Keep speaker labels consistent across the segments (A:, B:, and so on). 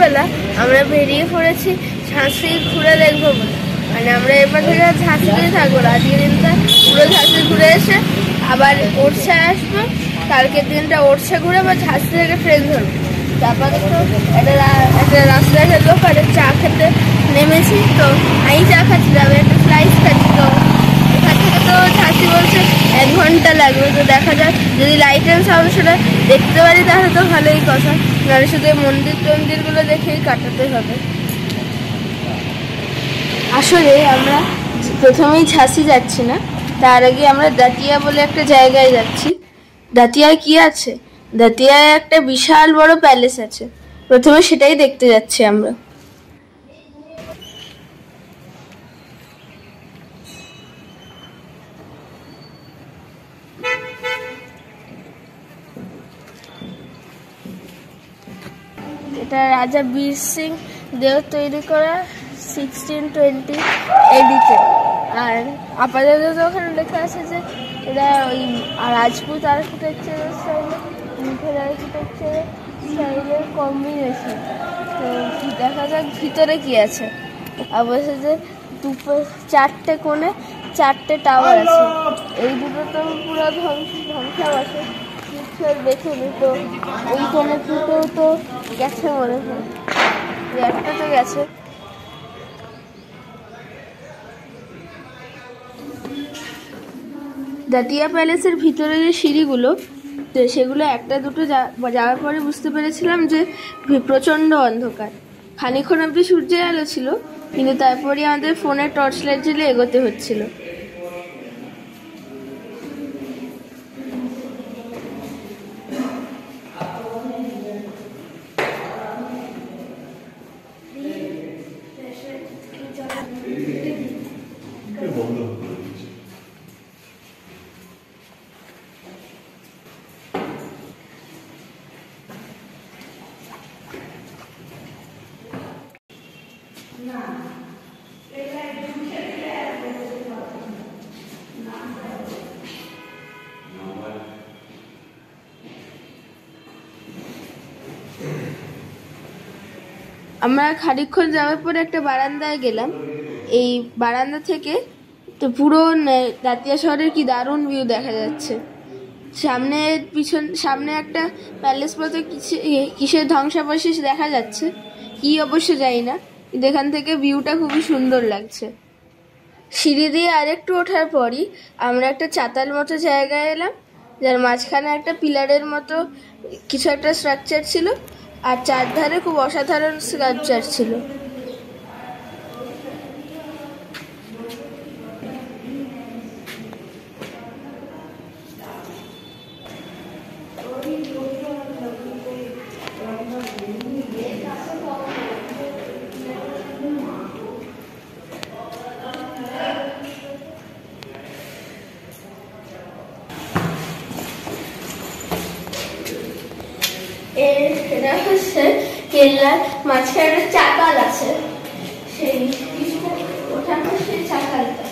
A: সকালবেলা আমরা বেরিয়ে পড়েছি ঝাঁসি ঘুরে দেখবো বলে। মানে আমরা এরপর থেকে ঝাঁসিতেই থাকবো, আজকের দিনটা পুরো ঝাঁসি ঘুরে এসে আবার ওড়ছায় আসবো। কালকের দিনটা ওড়ছা ঘুরে আবার ঝাঁসি থেকে ট্রেন ধরবো। তারপরে তো একটা রাস্তাঘাটের দোকানে চা খেতে নেমেছি, তো আমি চা খাচ্ছি, আমি একটা স্লাইস খাচ্ছি। তো এখান থেকে তো ঝাঁসি বলছে 1 ঘন্টা লাগবে। তো দেখা যাক, যদি লাইট অ্যান্ড সাউন্ড শোটা দেখতে পারি তাহলে তো ভালোই কথা, নাহলে শুধু মন্দির টন্দিরগুলো দেখেই কাটাতে হবে। আসলে আমরা প্রথমেই ঝাঁসি যাচ্ছি না, তার আগে আমরা দাতিয়া বলে একটা জায়গায় যাচ্ছি। দাতিয়ায় কি আছে? দাতিয়ায় একটা বিশাল বড় প্যালেস আছে, প্রথমে সেটাই দেখতে যাচ্ছি আমরা। এটা রাজা বীর সিং দেও তৈরি করা 1620 এডিতে। আর আপাতত ওখানে লেখা আছে যে এটা ওই রাজপুত আর্কিটেকচারের স্টাইলে, মুঘল আর্কিটেকচারের স্টাইলের কম্বিনেশন। তো দেখা যাক ভিতরে কি আছে। অবশ্য যে 4টে কোণে 4টে টাওয়ার আছে, এই দুটো তো পুরো ধ্বংসাবশেষ, কিছু আর বেঁচেনি। তো ওই কোণে দুটো তো গেছে মনে হয়, একটা তো গেছে। দাতিয়া প্যালেসের ভিতরে যে সিঁড়িগুলো, তো সেগুলো একটা দুটো যাওয়ার পরে বুঝতে পেরেছিলাম যে প্রচণ্ড অন্ধকার। খানিক্ষণ অবধি সূর্যের আলো ছিল, কিন্তু তারপরে আমাদের ফোনের টর্চ লাইট জ্বেলে এগোতে হচ্ছিল। আমরা খানিকক্ষণ যাওয়ার পরে একটা বারান্দায় গেলাম। এই বারান্দা থেকে তো পুরো দাতিয়া শহরের কি দারুণ ভিউ দেখা যাচ্ছে। সামনে একটা প্যালেস মতো কিসের ধ্বংসাবশেষ দেখা যাচ্ছে, কি অবশ্য জানি না, কিন্তু এখান থেকে ভিউটা খুবই সুন্দর লাগছে। সিঁড়ি দিয়ে আরেকটু ওঠার পরই আমরা একটা চাতাল মতো জায়গায় এলাম, যার মাঝখানে একটা পিলারের মতো কিছু একটা স্ট্রাকচার ছিল, আর চারধারে খুব অসাধারণ স্কাল্পচার ছিল। এটা হচ্ছে কেল্লার মাঝখানে চাতাল আছে, সেই ওটা হচ্ছে চাতালটা।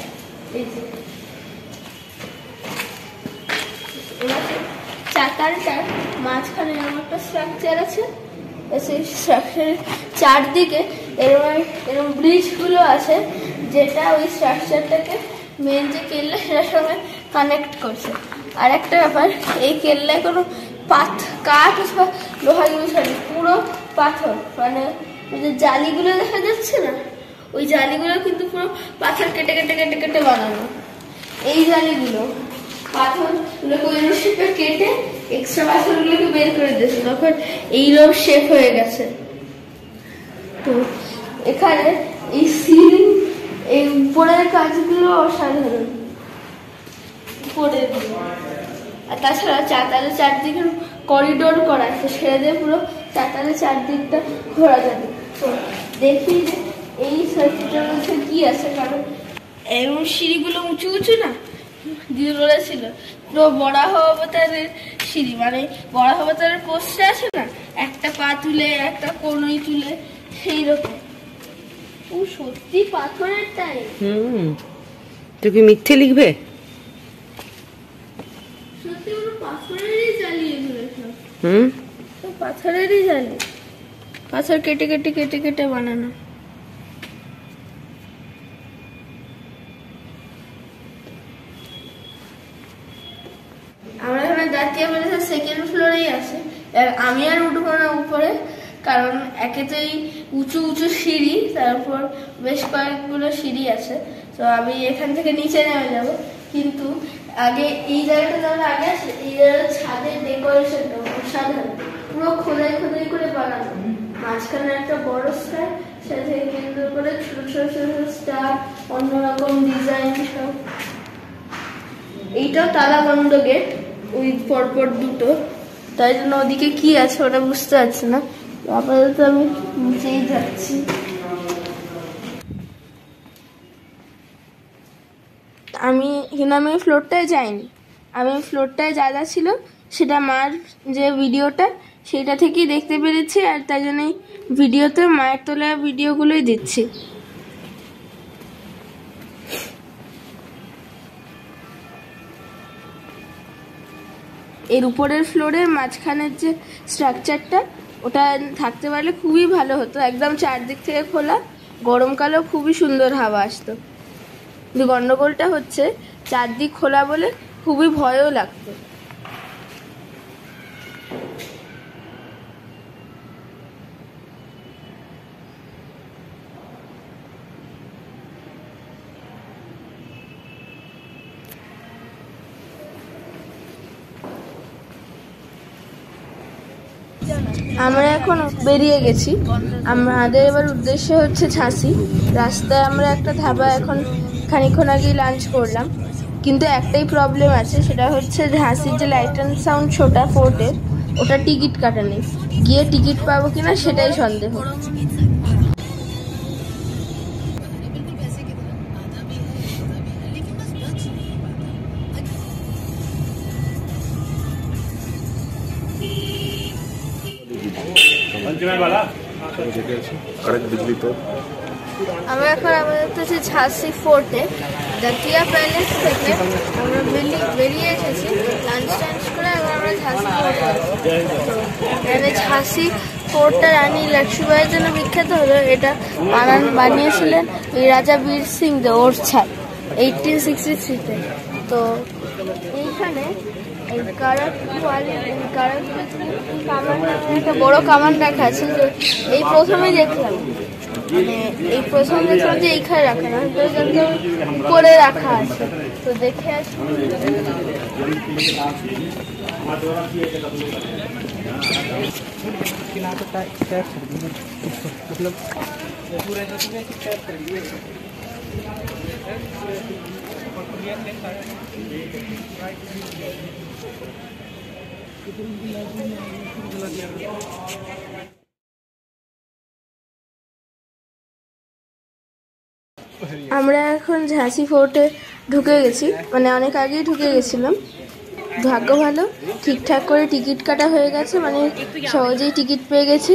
A: চাতালটার মাঝখানে এরকম একটা স্ট্রাকচার আছে, সেই স্ট্রাকচারের চারদিকে এরকম ব্রিজগুলো আছে, যেটা ওই স্ট্রাকচারটাকে মেন যে কেল্লা সেটার সঙ্গে কানেক্ট করছে। আর একটা ব্যাপার, এই কেল্লায় কোনো কাঠ অথবা লোহা ইউজ হয়নি, পুরো পাথর। মানে ওই যে জালিগুলো দেখা যাচ্ছে না, ওই জালিগুলো কিন্তু পুরো পাথর কেটে কেটে কেটে কেটে বানানো। এই জালিগুলো পাথরগুলোকে ওই শেপে কেটে এক্সট্রা পাথরগুলোকে বের করে দিয়েছে, তখন এইরকম শেপ হয়ে গেছে। তো এখানে এই সিলিং, এই উপরের কাজগুলো অসাধারণ করে দিল। আর তাছাড়া চাতালের চারদিকে করিডোর করা আছে, সেটা দিয়ে পুরো চাতালের চারদিকটা ঘোরা যাবে। তো দেখি যে এই সার্কিটের মধ্যে কি আছে, কারণ এরকম সিঁড়িগুলো উঁচু উঁচু না, দিয়ে বলেছিল পুরো বরাহ অবতারের সিঁড়ি। মানে বরাহ অবতারের পোস্টে আছে না, একটা পা তুলে একটা কোনই তুলে, সেই রকম। ও সত্যি পাথরের টাই।
B: তুই কি মিথ্যে লিখবে?
A: সত্যি পুরো পাথরেরই জ্বালিয়ে ধরেছ। পাথরেরই জানি, পাথর কেটে কেটে কেটে কেটে বানানো। আমরা এখানে জাতীয় প্যালেসের সেকেন্ড ফ্লোরেই আছে। আমি আর উঠবো না উপরে, কারণ একেতেই উঁচু উঁচু সিঁড়ি, তারপর বেশ কয়েকগুলো সিঁড়ি আছে। তো আমি এখান থেকে নিচে নেমে যাব। কিন্তু আগে এই জায়গাটা যখন আগে আছে, এই জায়গাটা ছাদের ডেকোরেশনটা অসাধারণ, পুরো খোদাই খোদাই করে বানানো। মাঝখানে একটা বড় স্টার, সাথে কেন্দ্র করে ছোট ছোট ছোট স্টার, অন্যরকম ডিজাইন সব। এইটাও তালা বন্ধ গেট, ওই পরপর দুটো, তাই জন্য ওদিকে কি আছে ওটা বুঝতে পারছি না। আপাতত আমি নিচেই যাচ্ছি। আমি ফ্লোরটায় যাইনি। আমি ফ্লোরটায় যা যা ছিল সেটা মার যে ভিডিওটা, সেটা থেকেই দেখতে পেরেছি, আর তাই জন্য ভিডিওতে মায়ের তোলা ভিডিওগুলোই দিচ্ছি। এর উপরের ফ্লোরের মাঝখানের যে স্ট্রাকচারটা, ওটা থাকতে পারলে খুবই ভালো হতো। একদম চারদিক থেকে খোলা, গরমকালেও খুবই সুন্দর হাওয়া আসতো। কিন্তু গন্ডগোলটা হচ্ছে চারদিক খোলা বলে খুবই ভয়ও লাগতো। আমরা এখন বেরিয়ে গেছি। আমাদের এবার উদ্দেশ্য হচ্ছে ঝাঁসি। রাস্তায় আমরা একটা ধাবা এখন খানিকক্ষণ আগেই লাঞ্চ করলাম, কিন্তু একটাই প্রবলেম আছে, সেটা হচ্ছে ঝাঁসির যে লাইট অ্যান্ড সাউন্ড শোটা ফোর্টের, ওটা টিকিট কাটা নেই। গিয়ে টিকিট পাবো কিনা সেটাই সন্দেহ। আমরা এখন আমাদের তো ঝাঁসি ফোর্টে, জাতীয় প্যালেস থেকে আমরা বেরিয়ে এসেছি লাঞ্চ টাঞ্চ করে। এখন আমরা ঝাঁসি ফোর্টে, এখানে ঝাঁসি ফোর্টটা রানী লক্ষ্মীবাইয়ের জন্য বিখ্যাত হলো। এটা বানিয়েছিলেন এই রাজা বীর সিং দে ওরছায় 1863-তে। তো এইখানে এই একটা বড় কামান রাখা আছে, যে এই প্রথমে দেখলাম, এই প্রথম দেখলাম যে এইখানে রাখা না, উপরে রাখা আছে। তো দেখে আসি। আমরা এখন ঝাঁসি ফোর্টে ঢুকে গেছি, মানে অনেক আগেই ঢুকে গেছিলাম। ভাগ্য ভালো, ঠিকঠাক করে টিকিট কাটা হয়ে গেছে, মানে সহজেই টিকিট পেয়ে গেছি।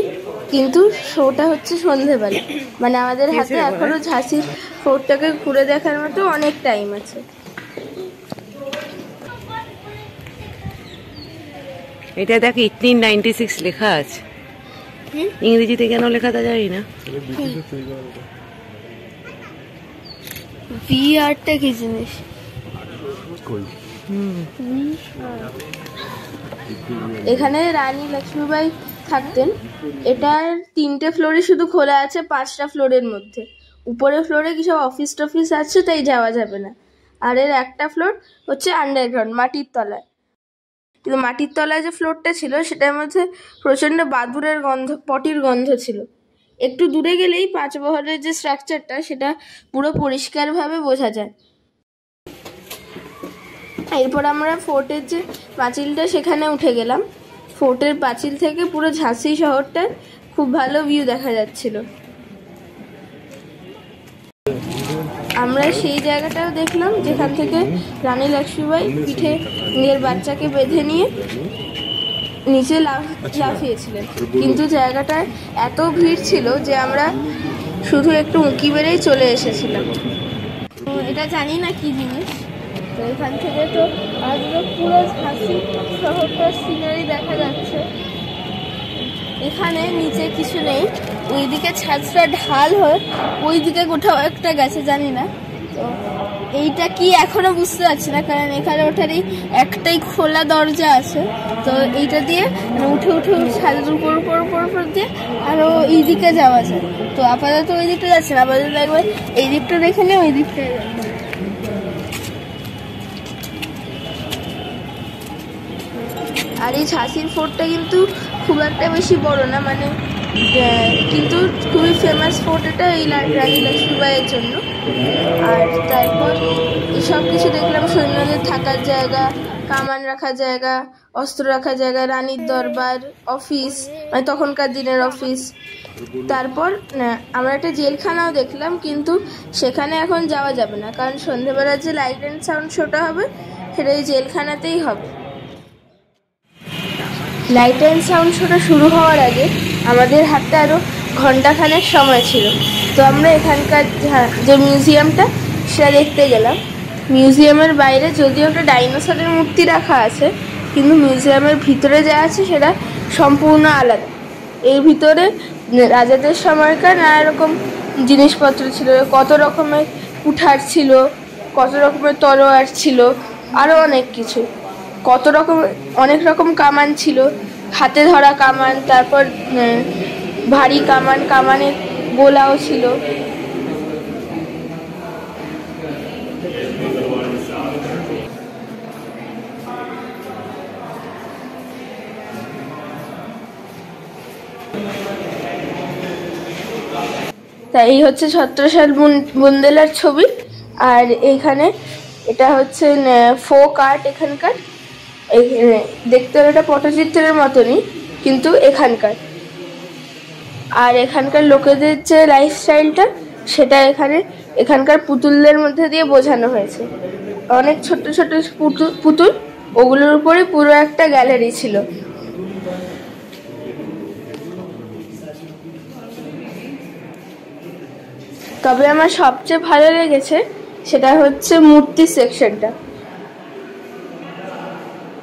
A: কিন্তু শোটা হচ্ছে সন্ধেবেলা, মানে আমাদের হাতে এখনো ঝাঁসি ফোর্টটাকে ঘুরে দেখার মতো অনেক টাইম আছে।
B: এটা দেখ 1896 লেখা আছে, ইংরেজিতে কেন লেখা তা জানি না।
A: ভিআরটা কি জিনিস? এখানে রানী লক্ষ্মীবাই থাকতেন। এটার 3টে ফ্লোরে শুধু খোলা আছে 5টা ফ্লোরের মধ্যে। উপরের ফ্লোরে কিছু অফিস টফিস আছে, তাই যাওয়া যাবে না। আর এর একটা ফ্লোর হচ্ছে আন্ডারগ্রাউন্ড, মাটির তলায়। কিন্তু মাটির তলায় যে ফ্লোরটা ছিল, সেটার মধ্যে প্রচণ্ড বাদুড়ের গন্ধ, পটির গন্ধ ছিল। একটু দূরে গেলেই 5 বহরের যে স্ট্রাকচারটা, সেটা পুরো পরিষ্কারভাবে বোঝা যায়। এরপর আমরা ফোর্টের যে পাঁচিলটা, সেখানে উঠে গেলাম। ফোর্টের পাঁচিল থেকে পুরো ঝাঁসি শহরটার খুব ভালো ভিউ দেখা যাচ্ছিল। আমরা সেই জায়গাটাও দেখলাম যেখান থেকে রানী লক্ষ্মীবাই পিঠে নিজের বাচ্চাকে বেঁধে নিয়ে নিচে লাফিয়েছিলেন। কিন্তু জায়গাটায় এত ভিড় ছিল যে আমরা শুধু একটু উঁকি বেড়েই চলে এসেছিলাম। এটা জানি না কি জিনিস। তো এখান থেকে তো আজকে পুরো ঝাঁসি শহরটার সিনারি দেখা যাচ্ছে। এখানে নিচে কিছু নেই, ওইদিকে ছাদটা ঢাল হয়ে ওইদিকে কোথাও একটা গেছে, জানি না। তো এইটা কি এখনো বুঝতে পারছি না, কারণ এখানে ওঠারই একটাই খোলা দরজা আছে। তো এইটা দিয়ে উঠে উঠে ছাদের উপর উপর উপর উপর দিয়ে আরো এই দিকে যাওয়া যায়। তো আপাতত ওই দিকটা যাচ্ছে না, আপাতত একবার এই দিকটা দেখে নিয়ে ওই দিকটা। আর এই ঝাঁসির ফোর্টটা কিন্তু খুব একটা বেশি বড় না, মানে কিন্তু খুবই ফেমাস ফোর্ট এটা এই রানী লক্ষ্মীবাইয়ের জন্য। আর তারপর সব কিছু দেখলাম, সৈন্যদের থাকার জায়গা, কামান রাখার জায়গা, অস্ত্র রাখার জায়গা, রানীর দরবার, অফিস, মানে তখনকার দিনের অফিস। তারপর আমরা একটা জেলখানাও দেখলাম, কিন্তু সেখানে এখন যাওয়া যাবে না, কারণ সন্ধ্যেবেলার যে লাইট অ্যান্ড সাউন্ড শোটা হবে সেটা এই জেলখানাতেই হবে। লাইট অ্যান্ড সাউন্ড শোটা শুরু হওয়ার আগে আমাদের হাতে আরও ঘন্টাখানেক সময় ছিল। তো আমরা এখানকার যে মিউজিয়ামটা সেটা দেখতে গেলাম। মিউজিয়ামের বাইরে যদিও একটা ডাইনোসরের মূর্তি রাখা আছে, কিন্তু মিউজিয়ামের ভিতরে যা আছে সেটা সম্পূর্ণ আলাদা। এর ভিতরে রাজাদের সময়কার নানা রকম জিনিসপত্র ছিল, কত রকমের কুঠার ছিল, কত রকমের তলোয়ার ছিল, আরও অনেক কিছু, অনেক রকম কামান ছিল, হাতে ধরা কামান, তারপর ভারী কামান, কামানের গোলাও ছিল। তাই এই হচ্ছে ছত্রসাল বুন্দেলার ছবি। আর এইখানে এটা হচ্ছে ফোক আর্ট এখানকার। দেখতে হলে এটা পটচিত্রের মতনই, কিন্তু এখানকার। আর এখানকার লোকেদের যে লাইফস্টাইলটা সেটা এখানকার পুতুলদের মধ্যে দিয়ে বোঝানো হয়েছে। অনেক ছোট ছোট পুতুল, ওগুলোর উপরে পুরো একটা গ্যালারি ছিল। তবে আমার সবচেয়ে ভালো লেগেছে সেটা হচ্ছে মূর্তি সেকশনটা।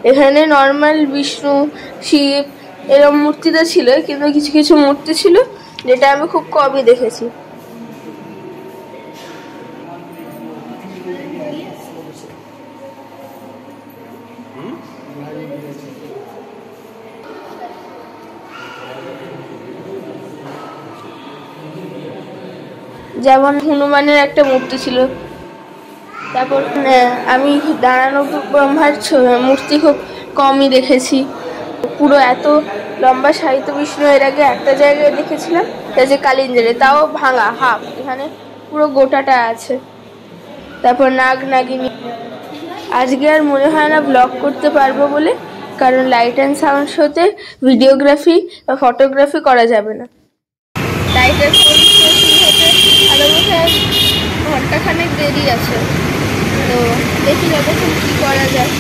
A: এখানে নর্মাল বিষ্ণু, শিব এরকম মূর্তিটা ছিল, কিন্তু কিছু কিছু মূর্তি ছিল যেটা আমি খুব কমই দেখেছি। যেমন হনুমানের একটা মূর্তি ছিল। তারপর আমি দাঁড়ানো ব্রহ্মার মূর্তি খুব কমই দেখেছি। পুরো এত লম্বা সাহিত্য বিষ্ণু এর আগে একটা জায়গায় দেখেছিলাম, যে কালিঞ্জরে, তাও ভাঙা হাফ, এখানে পুরো গোটাটা আছে। তারপর নাগ নাগিনী। আজকে আর মনে হয় না ব্লগ করতে পারবো বলে, কারণ লাইট অ্যান্ড সাউন্ড শোতে ভিডিওগ্রাফি বা ফটোগ্রাফি করা যাবে না। লাইটের আরো বোধহয় ঘন্টাখানেক দেরি আছে, তো দেখি যতক্ষণ কি করা যায়।